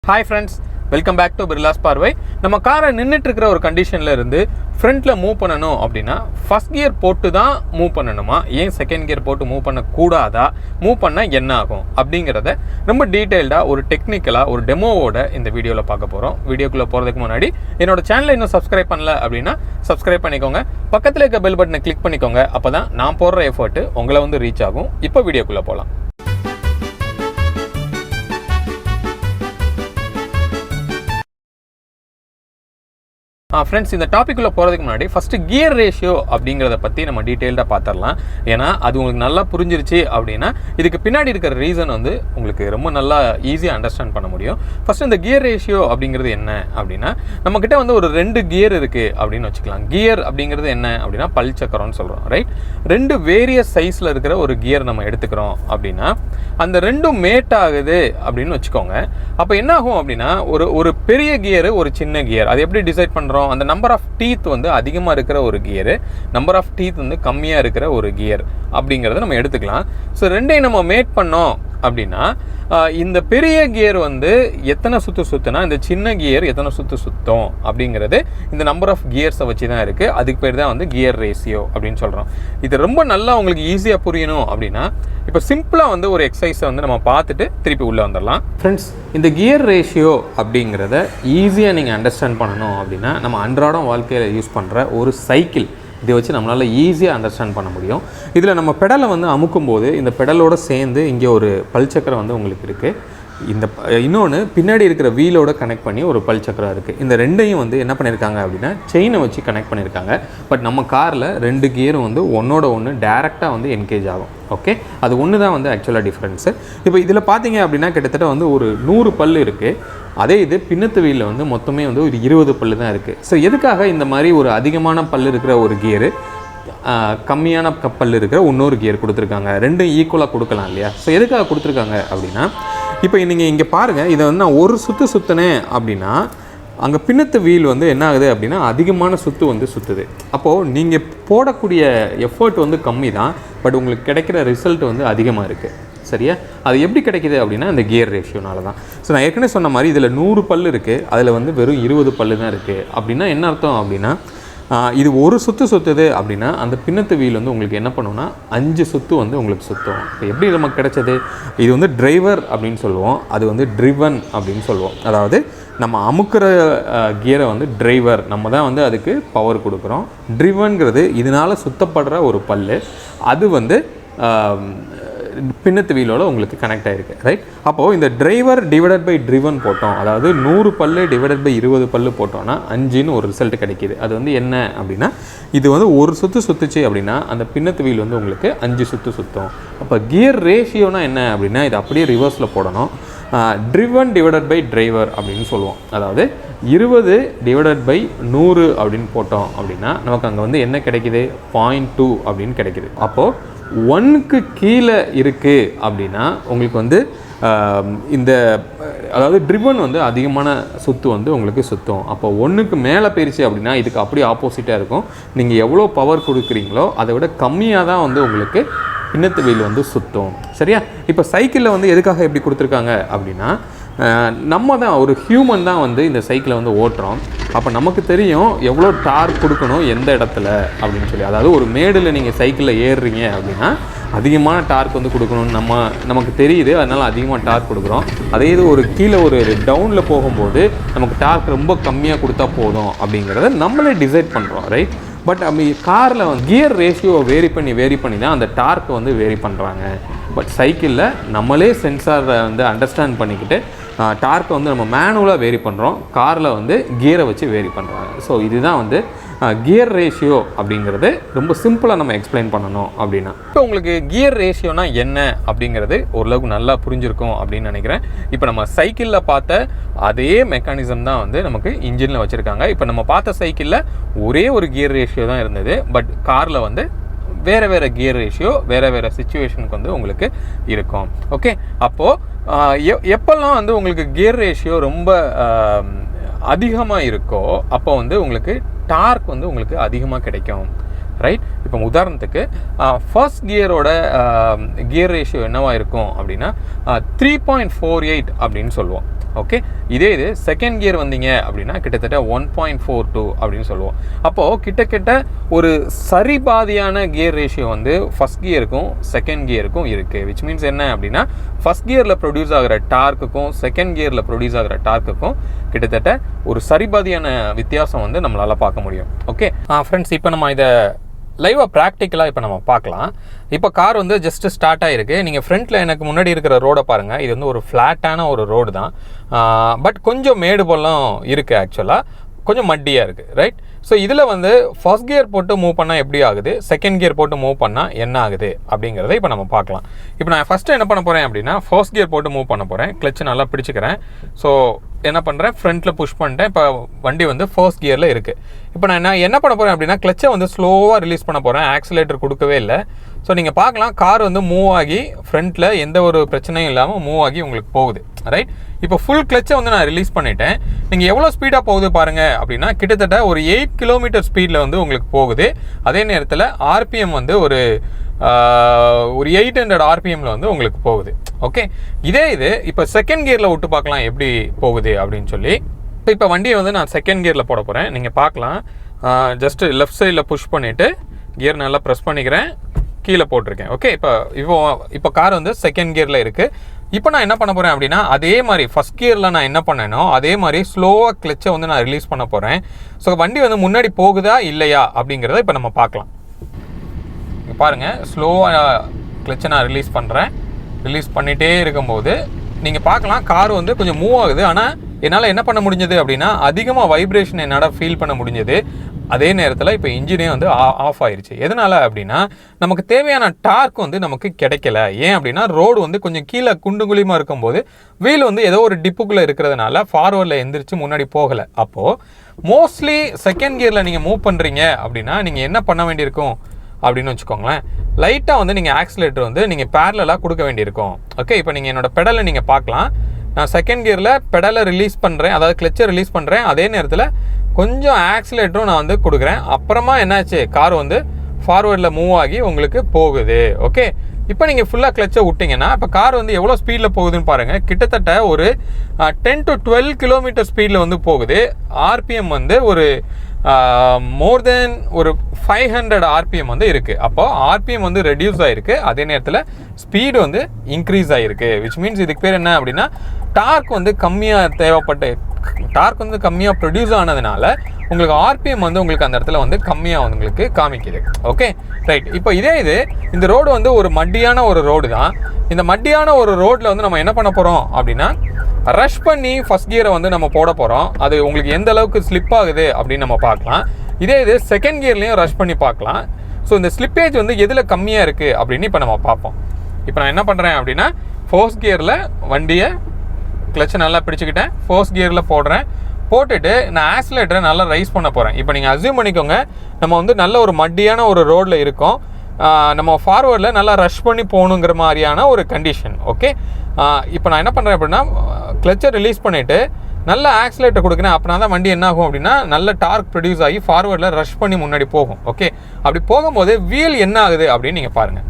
Hi friends, welcome back to Birlas Parvai. நம்ம காரை நின்னுட்டு இருக்கிற ஒரு கண்டிஷன்ல இருந்து ஃப்ரண்ட்ல மூவ் பண்ணணும் அப்படின்னா ஃபர்ஸ்ட் கியர் போட்டு தான் மூவ் பண்ணணுமா, ஏன் செகண்ட் கியர் போட்டு மூவ் பண்ண கூடாதா, மூவ் பண்ணா என்ன ஆகும் அப்படிங்கறத ரொம்ப டீடைல்டா ஒரு டெக்னிக்கலா ஒரு டெமோவோட இந்த வீடியோல பார்க்க போறோம். வீடியோக்குள்ள போறதுக்கு முன்னாடி என்னோட சேனலை இன்னும் சப்ஸ்கிரைப் பண்ணல அப்படின்னா சப்ஸ்கிரைப் பண்ணிக்கோங்க. பக்கத்துல இருக்க பெல் பட்டனை கிளிக் பண்ணிக்கோங்க. அப்பதான் நான் போடுற எஃபர்ட் உங்களை வந்து ரீச் ஆகும். இப்போ வீடியோக்குள்ள போலாம். ஃப்ரெண்ட்ஸ், இந்த டாபிக்குள்ளே போகிறதுக்கு முன்னாடி ஃபஸ்ட்டு கியர் ரேஷியோ அப்படிங்கிறத பற்றி நம்ம டீட்டெயில்டாக பார்த்துடலாம். ஏன்னா அது உங்களுக்கு நல்லா புரிஞ்சிருச்சு அப்படின்னா இதுக்கு பின்னாடி இருக்கிற ரீசன் வந்து உங்களுக்கு ரொம்ப நல்லா ஈஸியாக அண்டர்ஸ்டாண்ட் பண்ண முடியும். ஃபஸ்ட்டு இந்த கியர் ரேஷியோ அப்படிங்கிறது என்ன அப்படின்னா, நம்மக்கிட்ட வந்து ஒரு 2 கியர் இருக்குது அப்படின்னு வச்சுக்கலாம். கியர் அப்படிங்கிறது என்ன அப்படின்னா பல் சக்கரம்னு சொல்கிறோம், ரைட்? 2 வேரியஸ் சைஸில் இருக்கிற ஒரு கியர் நம்ம எடுத்துக்கிறோம் அப்படின்னா அந்த 2ம் மேட் ஆகுது அப்படின்னு வச்சுக்கோங்க. அப்போ என்ன ஆகும் அப்படின்னா ஒரு பெரிய கியரு ஒரு சின்ன கியர், அது எப்படி டிசைட் பண்ணுறோம்? அந்த நம்பர் ஆஃப் டீத் வந்து அதிகமாக இருக்கிற ஒரு கியரு, நம்பர் ஆஃப் டீத் வந்து கம்மியாக இருக்கிற ஒரு கியர் அப்படிங்கிறத நம்ம எடுத்துக்கலாம். ஸோ ரெண்டையும் நம்ம மேட் பண்ணோம் அப்படின்னா இந்த பெரிய கியர் வந்து எத்தனை சுற்றுனா இந்த சின்ன கியர் எத்தனை சுற்றும் அப்படிங்கிறது இந்த நம்பர் ஆஃப் கியர்ஸை வச்சு தான் இருக்குது. அதுக்கு பேர் தான் வந்து கியர் ரேஷியோ அப்படின்னு சொல்கிறோம். இது ரொம்ப நல்லா உங்களுக்கு ஈஸியாக புரியணும் அப்படின்னா இப்போ சிம்பிளாக வந்து ஒரு எக்ஸசைஸை வந்து நம்ம பார்த்துட்டு திருப்பி உள்ளே வந்துடலாம். ஃப்ரெண்ட்ஸ், இந்த கியர் ரேஷியோ அப்படிங்கிறத ஈஸியாக நீங்கள் அண்டர்ஸ்டாண்ட் பண்ணணும் அப்படின்னா நம்ம அன்றாடம் வாழ்க்கையில் யூஸ் பண்ணுற ஒரு சைக்கிள் இதை வச்சு நம்மளால் ஈஸியாக அண்டர்ஸ்டாண்ட் பண்ண முடியும். இதில் நம்ம பெடலை வந்து அமுக்கும்போது இந்த பெடலோடு சேர்ந்து இங்கே ஒரு பல்சக்கரம் வந்து உங்களுக்கு இருக்குது. இந்த இன்னொன்று பின்னாடி இருக்கிற வீலோட கனெக்ட் பண்ணி ஒரு பல்சக்கரம் இருக்குது. இந்த ரெண்டையும் வந்து என்ன பண்ணியிருக்காங்க அப்படின்னா செயினை வச்சு கனெக்ட் பண்ணியிருக்காங்க. பட் நம்ம காரில் 2 கியரும் வந்து ஒன்றோட ஒன்று டேரெக்டாக வந்து என்கேஜ் ஆகும். ஓகே, அது ஒன்று தான் வந்து ஆக்சுவலாக டிஃப்ரென்ஸு. இப்போ இதில் பார்த்தீங்க அப்படின்னா கிட்டத்தட்ட வந்து ஒரு 100 பல் இருக்குது. அதே இது பின்னத்து வீலில் வந்து மொத்தமே வந்து ஒரு 20 பல் தான் இருக்குது. ஸோ எதுக்காக இந்த மாதிரி ஒரு அதிகமான பல் இருக்கிற ஒரு கியரு, கம்மியான கப்பல் இருக்கிற இன்னொரு கியர் கொடுத்துருக்காங்க? 2 ஈக்குவலாக கொடுக்கலாம் இல்லையா? ஸோ எதுக்காக கொடுத்துருக்காங்க அப்படின்னா, இப்போ நீங்கள் இங்கே பாருங்கள், இதை வந்து நான் ஒரு சுற்றினேன் அப்படின்னா அங்கே பின்னத்து வீல் வந்து என்ன ஆகுது அப்படின்னா அதிகமான வந்து சுற்றுது. அப்போது நீங்கள் போடக்கூடிய எஃபர்ட் வந்து கம்மி தான், பட் உங்களுக்கு கிடைக்கிற ரிசல்ட் வந்து அதிகமாக இருக்குது. சரியா? அது எப்படி கிடைக்கிது அப்படின்னா இந்த கியர் ரேஷியோனால தான். ஸோ நான் ஏற்கனவே சொன்ன மாதிரி இதில் 100 பல் இருக்குது, அதில் வந்து வெறும் 20 பல் தான் இருக்குது. அப்படின்னா என்ன அர்த்தம் அப்படின்னா இது ஒரு சுற்றுது அப்படின்னா அந்த பின்னத்து வீல் வந்து உங்களுக்கு என்ன பண்ணுன்னா 5 சுற்று வந்து உங்களுக்கு சுற்றும். இப்போ எப்படி நமக்கு கிடைச்சது? இது வந்து டிரைவர் அப்படின்னு சொல்லுவோம், அது வந்து ட்ரிவன் அப்படின்னு சொல்லுவோம். அதாவது நம்ம அமுக்கிற கியரை வந்து டிரைவர், நம்ம தான் வந்து அதுக்கு பவர் கொடுக்குறோம். ட்ரிவன்கிறது இதனால் சுத்தப்படுற ஒரு பல், அது வந்து பின்னத்து வீலோட உங்களுக்கு கனெக்ட் ஆகிருக்கு, ரைட்? அப்போது இந்த டிரைவர் டிவைடட் பை ட்ரிவன் போட்டோம், அதாவது 100 பல் டிவைடட் பை 20 பல் போட்டோம்னா 5ன்னு ஒரு ரிசல்ட் கிடைக்கிது. அது வந்து என்ன அப்படின்னா இது வந்து ஒரு சுற்றுச்சு அப்படின்னா அந்த பின்னத்து வீல் வந்து உங்களுக்கு 5 சுற்றும். அப்போ கியர் ரேஷியோனா என்ன அப்படின்னா இது அப்படியே ரிவர்ஸில் போடணும். ட்ரிவன் டிவைடட் பை டிரைவர் அப்படின்னு சொல்லுவோம். அதாவது 20 டிவைடட் பை 100 அப்படின்னு போட்டோம் அப்படின்னா நமக்கு அங்கே வந்து என்ன கிடைக்கிது? 0.2 அப்படின்னு கிடைக்கிது. அப்போது 1க்கு கீழே இருக்குது அப்படின்னா உங்களுக்கு வந்து இந்த அதாவது ட்ரிவன் வந்து அதிகமான சுற்று வந்து உங்களுக்கு சுற்றும். அப்போ 1க்கு மேலே போயிடுச்சு அப்படின்னா இதுக்கு அப்படியே ஆப்போசிட்டாக இருக்கும். நீங்கள் எவ்வளோ பவர் கொடுக்குறீங்களோ அதை விட கம்மியாக தான் வந்து உங்களுக்கு பின்னத்து வீல் வந்து சுற்றும். சரியா? இப்போ சைக்கிளில் வந்து எதுக்காக எப்படி கொடுத்துருக்காங்க அப்படின்னா நம்ம தான் ஒரு ஹியூமன் தான் வந்து இந்த சைக்கிளை வந்து ஓட்டுறோம். அப்போ நமக்கு தெரியும் எவ்வளோ டார்க் கொடுக்கணும் எந்த இடத்துல அப்படின்னு சொல்லி. அதாவது ஒரு மேடில் நீங்கள் சைக்கிளில் ஏறுறீங்க அப்படின்னா அதிகமான டார்க் வந்து கொடுக்கணும்னு நமக்கு தெரியுது, அதனால் அதிகமாக டார்க் கொடுக்குறோம். அதே இது ஒரு கீழே ஒரு டவுனில் போகும்போது நமக்கு டார்க் ரொம்ப கம்மியாக கொடுத்தா போதும் அப்படிங்கிறத நம்மளே டிசைட் பண்ணுறோம், ரைட்? பட் அப்படி காரில் வந்து கியர் ரேஷியோவை வேரி பண்ணி தான் அந்த டார்க்கை வந்து வேரி பண்ணுறாங்க. பட் சைக்கிளில் நம்மளே சென்சாரை வந்து அண்டர்ஸ்டாண்ட் பண்ணிக்கிட்டு டார்க்கை வந்து நம்ம மேனுவலாக வேரி பண்ணுறோம், காரில் வந்து கியரை வச்சு வேரி பண்ணுறாங்க. ஸோ இதுதான் வந்து கியர் ரேஷியோ அப்படிங்கிறது ரொம்ப சிம்பிளாக நம்ம எக்ஸ்பிளைன் பண்ணணும் அப்படின்னா. இப்போ உங்களுக்கு கியர் ரேஷியோனா என்ன அப்படிங்கிறது ஓரளவுக்கு நல்லா புரிஞ்சிருக்கும் அப்படின்னு நினைக்கிறேன். இப்போ நம்ம சைக்கிளில் பார்த்த அதே மெக்கானிசம் தான் வந்து நமக்கு இன்ஜினில் வச்சுருக்காங்க. இப்போ நம்ம பார்த்த சைக்கிளில் ஒரே ஒரு கியர் ரேஷியோ தான் இருந்தது, பட் காரில் வந்து வேறு கியர் ரேஷியோ வேறு சிச்சுவேஷனுக்கு வந்து உங்களுக்கு இருக்கும். ஓகே, அப்போது எப்போல்லாம் வந்து உங்களுக்கு கியர் ரேஷியோ ரொம்ப அதிகமாக இருக்கோ அப்போ வந்து உங்களுக்கு டார்க் வந்து உங்களுக்கு அதிகமாக கிடைக்கும், ரைட்? இப்போ உதாரணத்துக்கு ஃபர்ஸ்ட் கியரோட கியர் ரேஷியோ என்னவாக இருக்கும் அப்படின்னா 3.48 அப்படின்னு சொல்லுவோம். ஓகே, இதே இது செகண்ட் கியர் வந்தீங்க அப்படின்னா கிட்டத்தட்ட 1.42 அப்படின்னு சொல்லுவோம். அப்போது கிட்டத்தட்ட ஒரு சரிபாதியான கியர் ரேஷியோ வந்து ஃபஸ்ட் கியருக்கும் செகண்ட் கியருக்கும் இருக்குது. விச் மீன்ஸ் என்ன அப்படின்னா ஃபஸ்ட் கியரில் ப்ரொடியூஸ் ஆகிற டார்க்குக்கும் செகண்ட் கியரில் ப்ரொடியூஸ் ஆகிற டார்க்குக்கும் கிட்டத்தட்ட ஒரு சரிபாதியான வித்தியாசம் வந்து நம்மளால் பார்க்க முடியும். ஓகே ஃப்ரெண்ட்ஸ், இப்போ நம்ம இதை லைவாக ப்ராக்டிக்கலாக இப்போ நம்ம பார்க்கலாம். இப்போ கார் வந்து ஜஸ்ட்டு ஸ்டார்ட் ஆகிருக்கு. நீங்கள் ஃப்ரண்ட்டில் எனக்கு முன்னாடி இருக்கிற ரோடை பாருங்கள். இது வந்து ஒரு ஃப்ளாட்டான ஒரு ரோடு தான், பட் கொஞ்சம் மேடு பள்ளம் இருக்குது. ஆக்சுவலாக கொஞ்சம் மட்டியாக இருக்குது, ரைட்? ஸோ இதில் வந்து ஃபர்ஸ்ட் கியர் போட்டு மூவ் பண்ணால் எப்படி ஆகுது, செகண்ட் கியர் போட்டு மூவ் பண்ணால் என்ன ஆகுது அப்படிங்கிறத இப்போ நம்ம பார்க்கலாம். இப்போ நான் ஃபஸ்ட்டு என்ன பண்ண போகிறேன் அப்படின்னா ஃபர்ஸ்ட் கியர் போட்டு மூவ் பண்ண போகிறேன். கிளச்சு நல்லா பிடிச்சிக்கிறேன். ஸோ என்ன பண்ணுறேன், ஃப்ரண்ட்டில் புஷ் பண்ணிட்டேன். இப்போ வண்டி வந்து ஃபர்ஸ்ட் கியரில் இருக்குது. இப்போ நான் என்ன பண்ண போகிறேன் அப்படின்னா கிளச்சை வந்து ஸ்லோவாக ரிலீஸ் பண்ண போகிறேன். ஆக்சிலேட்டர் கொடுக்கவே இல்லை. ஸோ நீங்கள் பார்க்கலாம், கார் வந்து மூவ் ஆகி ஃப்ரண்ட்டில் எந்த ஒரு பிரச்சனையும் இல்லாமல் மூவ் ஆகி உங்களுக்கு போகுது, ரைட்? இப்போ ஃபுல் கிளச்சை வந்து நான் ரிலீஸ் பண்ணிட்டேன். நீங்கள் எவ்வளோ ஸ்பீடாக போகுது பாருங்கள் அப்படின்னா கிட்டத்தட்ட ஒரு 8 கிலோமீட்டர் ஸ்பீடில் வந்து உங்களுக்கு போகுது. அதே நேரத்தில் ஆர்பிஎம் வந்து ஒரு 800 ஆர்பிஎம்மில் வந்து உங்களுக்கு போகுது. ஓகே, இதே இது இப்போ செகண்ட் கியரில் விட்டு பார்க்கலாம் எப்படி போகுது அப்படின்னு சொல்லி. இப்போ வண்டியை வந்து நான் செகண்ட் கியரில் போட போகிறேன். நீங்கள் பார்க்கலாம், ஜஸ்ட்டு லெஃப்ட் சைடில் புஷ் பண்ணிவிட்டு கியர் நல்லா ப்ரெஸ் பண்ணிக்கிறேன், கீழே போட்டிருக்கேன். ஓகே, இப்போ கார் வந்து செகண்ட் கியரில் இருக்குது. இப்போ நான் என்ன பண்ண போகிறேன் அப்படின்னா அதே மாதிரி ஃபஸ்ட் கியரில் நான் என்ன பண்ணேனோ அதே மாதிரி ஸ்லோவாக கிளச்சை வந்து நான் ரிலீஸ் பண்ண போகிறேன். ஸோ வண்டி வந்து முன்னாடி போகுதா இல்லையா அப்படிங்கிறத இப்போ நம்ம பார்க்கலாம். பாருங்கள், ஸ்லோவாக கிளச்சை நான் ரிலீஸ் பண்ணுறேன். ரிலீஸ் பண்ணிகிட்டே இருக்கும்போது நீங்கள் பார்க்கலாம் கார் வந்து கொஞ்சம் மூவ் ஆகுது. ஆனால் என்னால் என்ன பண்ண முடிஞ்சது அப்படின்னா அதிகமாக வைப்ரேஷன் என்னால் ஃபீல் பண்ண முடிஞ்சது. அதே நேரத்தில் இப்போ இன்ஜினே வந்து ஆஃப் ஆயிடுச்சு. எதனால் அப்படின்னா நமக்கு தேவையான டார்க் வந்து நமக்கு கிடைக்கல. ஏன் அப்படின்னா ரோடு வந்து கொஞ்சம் கீழே குண்டு குழியமாக இருக்கும்போது வீல் வந்து ஏதோ ஒரு டிப்புக்குள்ளே இருக்கிறதுனால ஃபார்வர்டில் எந்திரிச்சு முன்னாடி போகலை. அப்போது மோஸ்ட்லி செகண்ட் கியரில் நீங்கள் மூவ் பண்ணுறீங்க அப்படின்னா நீங்கள் என்ன பண்ண வேண்டியிருக்கும் அப்படின்னு வச்சுக்கோங்களேன், லைட்டாக வந்து நீங்கள் ஆக்சிலேட்டர் வந்து நீங்கள் பேரலாக கொடுக்க வேண்டியிருக்கும். ஓகே, இப்போ நீங்கள் என்னோடய பெடலை நீங்கள் பார்க்கலாம். நான் செகண்ட் கியரில் பெடலை ரிலீஸ் பண்ணுறேன், அதாவது கிளச்சை ரிலீஸ் பண்ணுறேன். அதே நேரத்தில் கொஞ்சம் ஆக்சிலேட்டரும் நான் வந்து கொடுக்குறேன். அப்புறமா என்னாச்சு, கார் வந்து ஃபார்வர்டில் மூவ் ஆகி உங்களுக்கு போகுது. ஓகே, இப்போ நீங்கள் ஃபுல்லாக கிளச்சை விட்டிங்கன்னா இப்போ கார் வந்து எவ்வளோ ஸ்பீடில் போகுதுன்னு பாருங்கள். கிட்டத்தட்ட ஒரு 10 to 12 கிலோமீட்டர் ஸ்பீடில் வந்து போகுது. ஆர்பிஎம் வந்து ஒரு மோர் தென் ஒரு 500 ஆர்பிஎம் வந்து இருக்குது. அப்போ ஆர்பிஎம் வந்து ரெடியூஸ் ஆகிருக்கு. அதே நேரத்தில் ஸ்பீடு வந்து இன்க்ரீஸ் ஆகிருக்கு. விச் மீன்ஸ் இதுக்கு பேர் என்ன அப்படின்னா டார்க் வந்து டார்க் வந்து கம்மியாக ப்ரொடியூஸ் ஆனதுனால உங்களுக்கு ஆர்பிஎம் வந்து உங்களுக்கு அந்த இடத்துல வந்து கம்மியாக வந்து உங்களுக்கு காமிக்குது. Okay, right. இப்போ இது இந்த ரோடு வந்து ஒரு மட்டியான ஒரு ரோடு தான். இந்த மட்டியான ஒரு ரோட்டில் வந்து நம்ம என்ன பண்ண போகிறோம் அப்படின்னா ரஷ் பண்ணி ஃபஸ்ட் கியரை வந்து நம்ம போட போகிறோம். அது உங்களுக்கு எந்த அளவுக்கு ஸ்லிப் ஆகுது அப்படின்னு நம்ம பார்க்கலாம். இது செகண்ட் கியர்லேயும் ரஷ் பண்ணி பார்க்கலாம். ஸோ இந்த ஸ்லிப்பேஜ் வந்து எதில் கம்மியாக இருக்குது அப்படின்னு இப்போ நம்ம பார்ப்போம். இப்போ நான் என்ன பண்ணுறேன் அப்படின்னா ஃபர்ஸ்ட் கியரில் வண்டியை கிளச்சை நல்லா பிடிச்சிக்கிட்டேன், ஃபர்ஸ்ட் கியரில் போட்டுட்டு நான் ஆக்சிலேட்டரை நல்லா ரைஸ் பண்ண போகிறேன். இப்போ நீங்கள் அஸ்யூம் பண்ணிக்கோங்க, நம்ம வந்து நல்ல ஒரு மட்டியான ஒரு ரோடில் இருக்கோம். நம்ம ஃபார்வர்டில் நல்லா ரஷ் பண்ணி போகணுங்கிற மாதிரியான ஒரு கண்டிஷன். ஓகே, இப்போ நான் என்ன பண்ணுறேன் அப்படின்னா கிளச்சை ரிலீஸ் பண்ணிவிட்டு நல்ல ஆக்சிலேட்டர் கொடுக்குறேன். அப்படின்னா தான் வண்டி என்ன ஆகும் அப்படின்னா நல்ல டார்க் ப்ரொடியூஸ் ஆகி ஃபார்வர்டில் ரஷ் பண்ணி முன்னாடி போகும். ஓகே, அப்படி போகும்போது வீல் என்ன ஆகுது அப்படின்னு நீங்கள் பாருங்கள்.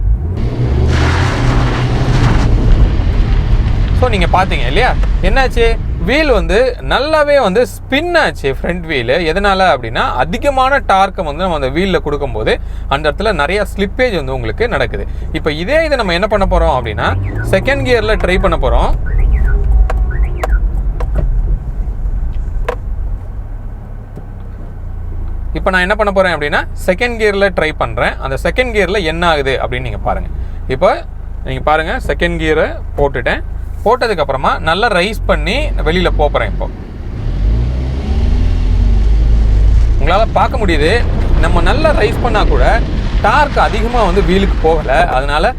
ஸோ நீங்கள் பார்த்தீங்க இல்லையா, என்னாச்சு, வீல் வந்து நல்லாவே வந்து ஸ்பின் ஆச்சு ஃப்ரண்ட் வீலு. எதனால் அப்படின்னா அதிகமான டார்க்கை வந்து நம்ம அந்த வீலில் கொடுக்கும்போது அந்த இடத்துல நிறையா ஸ்லிப்பேஜ் வந்து உங்களுக்கு நடக்குது. இப்போ இதை நம்ம என்ன பண்ண போகிறோம் அப்படின்னா செகண்ட் கியரில் ட்ரை பண்ண போகிறோம். இப்போ நான் என்ன பண்ண போகிறேன் அப்படின்னா செகண்ட் கியரில் ட்ரை பண்ணுறேன். அந்த செகண்ட் கியரில் என்ன ஆகுது அப்படின்னு நீங்கள் பாருங்கள். இப்போ நீங்கள் பாருங்கள், செகண்ட் கியரை போட்டதுக்கப்புறமா நல்லா ரைஸ் பண்ணி வெளியில் போகிறேன். இப்போ உங்களால் பார்க்க முடியுது, நம்ம நல்லா ரைஸ் பண்ணால் கூட டார்க் அதிகமாக வந்து வீலுக்கு போகலை. அதனால்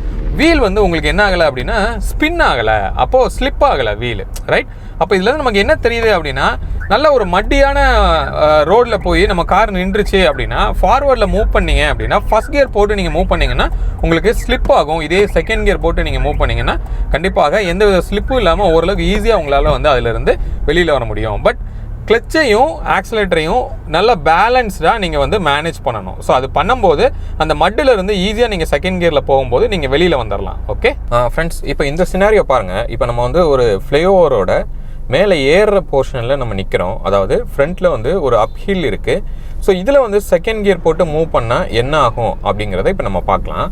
வீல் வந்து உங்களுக்கு என்ன ஆகலை அப்படின்னா ஸ்பின் ஆகலை, அப்போது ஸ்லிப் ஆகலை வீல், ரைட்? அப்போ இதில் நமக்கு என்ன தெரியுது அப்படின்னா நல்ல ஒரு மட்டியான ரோடில் போய் நம்ம கார் நின்றுச்சு அப்படின்னா ஃபார்வர்டில் மூவ் பண்ணிங்க அப்படின்னா ஃபஸ்ட் கியர் போட்டு நீங்கள் மூவ் பண்ணிங்கன்னா உங்களுக்கு ஸ்லிப் ஆகும். இதே செகண்ட் கியர் போட்டு நீங்கள் மூவ் பண்ணிங்கன்னா கண்டிப்பாக எந்த வித ஸ்லிப்பும் இல்லாமல் ஓரளவுக்கு ஈஸியாக உங்களால் வந்து அதிலிருந்து வெளியில் வர முடியும். பட் கிளச்சையும் ஆக்சிலேட்டரையும் நல்ல பேலன்ஸ்டாக நீங்கள் வந்து மேனேஜ் பண்ணணும். ஸோ அது பண்ணும்போது அந்த மட்டில் இருந்து ஈஸியாக நீங்கள் செகண்ட் கியரில் போகும்போது நீங்கள் வெளியில் வந்துடலாம். ஓகே ஃப்ரெண்ட்ஸ், இப்போ இந்த சினாரியோ பாருங்கள். இப்போ நம்ம வந்து ஒரு ஃப்ளைஓவரோட மேலே ஏறுற போர்ஷனில் நம்ம நிற்கிறோம். அதாவது ஃப்ரண்ட்டில் வந்து ஒரு அப்ஹில் இருக்குது. ஸோ இதில் வந்து செகண்ட் கியர் போட்டு மூவ் பண்ணால் என்ன ஆகும் அப்படிங்கிறத இப்போ நம்ம பார்க்கலாம்.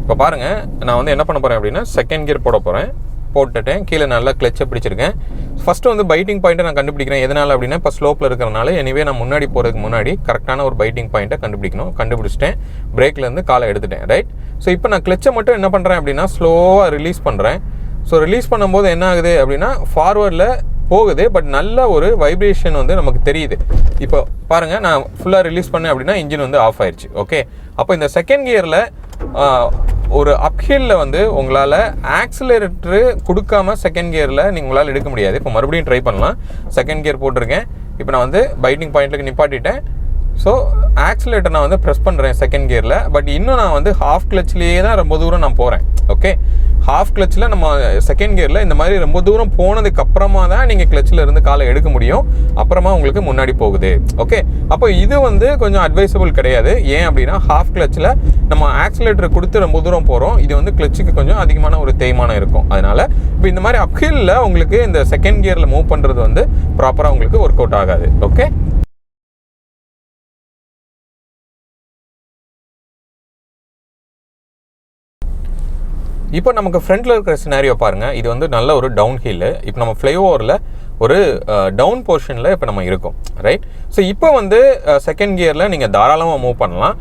இப்போ பாருங்கள், நான் வந்து என்ன பண்ண போகிறேன் அப்படின்னா செகண்ட் கியர் போட போகிறேன். போட்டுட்டேன், கீழே நல்லா கிளச்சை பிடிச்சிருக்கேன். ஃபஸ்ட்டு வந்து பைட்டிங் பாயிண்ட்டை நான் கண்டுபிடிக்கிறேன். எதனால் அப்படின்னா இப்போ ஸ்லோப்பில் இருக்கிறனால எனிவே நான் முன்னாடி போகிறதுக்கு முன்னாடி கரெக்டான ஒரு பைட்டிங் பாயிண்ட்டை கண்டுபிடிச்சிட்டேன். பிரேக்லேருந்து காலை எடுத்துட்டேன். ரைட். ஸோ இப்போ நான் கிளச்சை மட்டும் என்ன பண்ணுறேன் அப்படின்னா ஸ்லோவாக ரிலீஸ் பண்ணுறேன். ஸோ ரிலீஸ் பண்ணும்போது என்ன ஆகுது அப்படின்னா ஃபார்வர்டில் போகுது, பட் நல்ல ஒரு வைப்ரேஷன் வந்து நமக்கு தெரியுது. இப்போ பாருங்கள், நான் ஃபுல்லாக ரிலீஸ் பண்ணேன் அப்படின்னா இன்ஜின் வந்து ஆஃப் ஆயிடுச்சு. ஓகே, அப்போ இந்த செகண்ட் கியரில் ஒரு அப்ஹில்ல வந்து உங்களால் ஆக்சிலரேட்டரு கொடுக்காம செகண்ட் கியரில் உங்களால் எடுக்க முடியாது. இப்போ மறுபடியும் ட்ரை பண்ணலாம். செகண்ட் கியர் போட்டிருக்கேன். இப்போ நான் வந்து பைட்டிங் பாயிண்ட்டுக்கு நிப்பாட்டிட்டேன். ஸோ ஆக்சிலேட்டர் நான் வந்து ப்ரெஸ் பண்ணுறேன் செகண்ட் கியரில். பட் இன்னும் நான் வந்து ஹாஃப் கிளச்லேயே தான் ரொம்ப தூரம் நான் போகிறேன். ஓகே, ஹாஃப் கிளச்சில் நம்ம செகண்ட் கியரில் இந்த மாதிரி ரொம்ப தூரம் போனதுக்கு அப்புறமா தான் நீங்கள் கிளச்சில் இருந்து காலை எடுக்க முடியும். அப்புறமா உங்களுக்கு முன்னாடி போகுது. ஓகே, அப்போ இது வந்து கொஞ்சம் அட்வைசபிள் கிடையாது. ஏன் அப்படின்னா ஹாஃப் கிளச்சில் நம்ம ஆக்சிலேட்டர் கொடுத்து ரொம்ப தூரம் போகிறோம். இது வந்து கிளச்சுக்கு கொஞ்சம் அதிகமான ஒரு தேய்மானம் இருக்கும். அதனால் இப்போ இந்த மாதிரி அப்ஹில்ல உங்களுக்கு இந்த செகண்ட் கியரில் மூவ் பண்ணுறது வந்து ப்ராப்பராக உங்களுக்கு ஒர்க் அவுட் ஆகாது. ஓகே, இப்போ நமக்கு ஃப்ரண்ட்டில் இருக்கிற சினாரியோ பாருங்கள். இது வந்து நல்ல ஒரு டவுன் ஹில்லு. இப்போ நம்ம ஃப்ளைஓவரில் ஒரு டவுன் போர்ஷனில் இப்போ நம்ம இருக்கோம். ரைட். ஸோ இப்போ வந்து செகண்ட் கியரில் நீங்கள் தாராளமாக மூவ் பண்ணலாம்.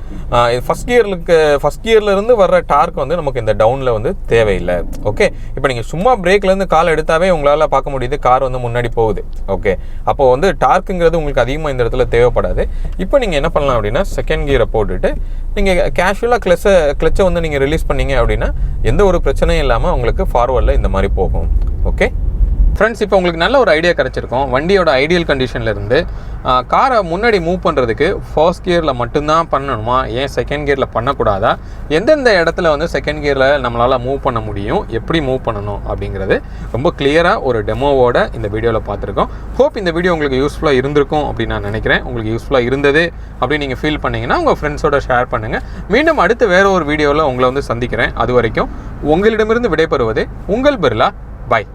ஃபஸ்ட் கியர்லேருந்து வர்ற டார்க் வந்து நமக்கு இந்த டவுனில் வந்து தேவையில்லை. ஓகே, இப்போ நீங்கள் சும்மா பிரேக்லேருந்து கால் எடுத்தாவே உங்களால் பார்க்க முடியுது கார் வந்து முன்னாடி போகுது. ஓகே, அப்போது வந்து டார்க்குங்கிறது உங்களுக்கு அதிகமாக இந்த இடத்துல தேவைப்படாது. இப்போ நீங்கள் என்ன பண்ணலாம் அப்படின்னா செகண்ட் கியரை போட்டுட்டு நீங்கள் கேஷுவலாக கிளச்சை வந்து நீங்கள் ரிலீஸ் பண்ணீங்க அப்படின்னா எந்த ஒரு பிரச்சனையும் இல்லாமல் உங்களுக்கு ஃபார்வர்டில் இந்த மாதிரி போகும். ஓகே ஃப்ரெண்ட்ஸ், இப்போ உங்களுக்கு நல்ல ஒரு ஐடியா கிடச்சிருக்கும். வண்டியோட ஐடியல் கண்டிஷன்லேருந்து காரை முன்னாடி மூவ் பண்ணுறதுக்கு ஃபர்ஸ்ட் கியரில் மட்டும்தான் பண்ணணுமா, ஏன் செகண்ட் கியரில் பண்ணக்கூடாதா, எந்தெந்த இடத்துல வந்து செகண்ட் கியரில் நம்மளால் மூவ் பண்ண முடியும், எப்படி மூவ் பண்ணணும் அப்படிங்கிறது ரொம்ப கிளியராக ஒரு டெமோவோட இந்த வீடியோவில் பார்த்துருக்கோம். ஹோப் இந்த வீடியோ உங்களுக்கு யூஸ்ஃபுல்லாக இருந்திருக்கும் அப்படின்னு நான் நினைக்கிறேன். உங்களுக்கு யூஸ்ஃபுல்லாக இருந்தது அப்படின்னு நீங்கள் ஃபீல் பண்ணிங்கன்னா உங்கள் ஃப்ரெண்ட்ஸோட ஷேர் பண்ணுங்கள். மீண்டும் அடுத்து வேறு ஒரு வீடியோவில் உங்களை வந்து சந்திக்கிறேன். அது வரைக்கும் உங்களிடமிருந்து விடைபெறுவது உங்கள் பிர்லா. பாய்.